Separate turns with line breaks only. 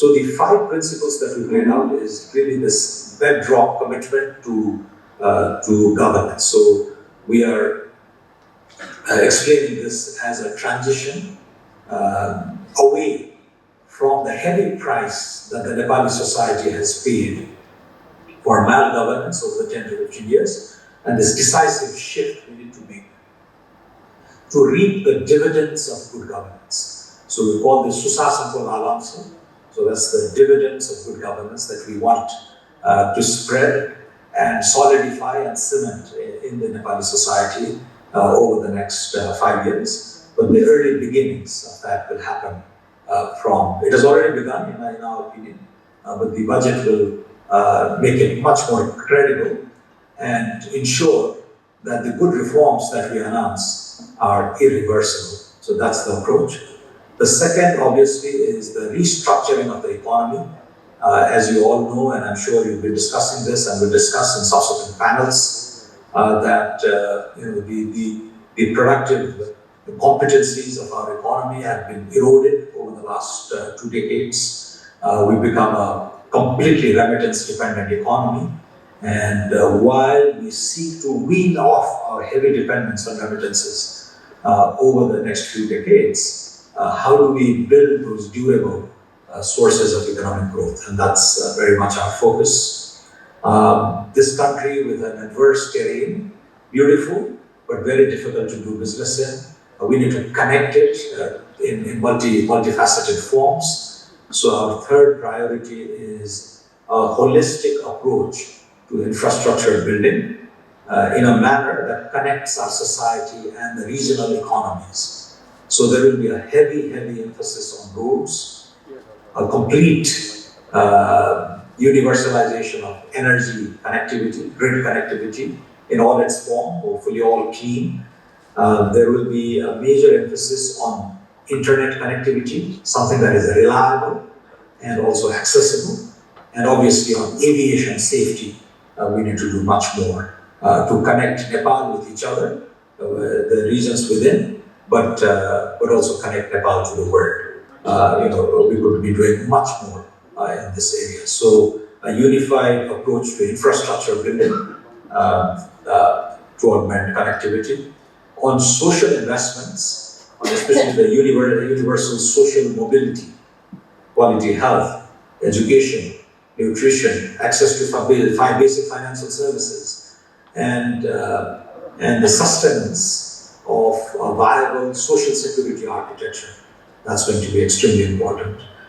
So the 5 principles that we've laid out is really this bedrock commitment to governance. So we are explaining this as a transition away from the heavy price that the Nepali society has paid for malgovernance over the 10 to 15 years, and this decisive shift we need to make to reap the dividends of good governance. So we call this Susasanko Lalamsa. So that's the dividends of good governance that we want to spread and solidify and cement in the Nepali society over the next 5 years. But the early beginnings of that will happen it has already begun in our opinion, but the budget will make it much more credible and ensure that the good reforms that we announce are irreversible. So that's the approach. The second, obviously, is the restructuring of the economy. As you all know, and I'm sure you'll be discussing this and we'll discuss in subsequent panels, that the productive competencies of our economy have been eroded over the last 2 decades. We've become a completely remittance-dependent economy. And while we seek to wean off our heavy dependence on remittances over the next few decades, how do we build those durable sources of economic growth? And that's very much our focus. This country with an adverse terrain, beautiful, but very difficult to do business in. We need to connect it in multifaceted forms. So our third priority is a holistic approach to infrastructure building in a manner that connects our society and the regional economies. So there will be a heavy emphasis on roads, a complete universalization of energy connectivity, grid connectivity in all its form, hopefully all clean. There will be a major emphasis on internet connectivity, something that is reliable and also accessible, and obviously on aviation safety. We need to do much more to connect Nepal with each other, the regions within, but also connect Nepal to the world. We could be doing much more in this area. So a unified approach to infrastructure building to augment connectivity. On social investments, especially the universal social mobility, quality health, education, nutrition, access to 5 basic financial services, and the sustenance of a viable social security architecture. That's going to be extremely important.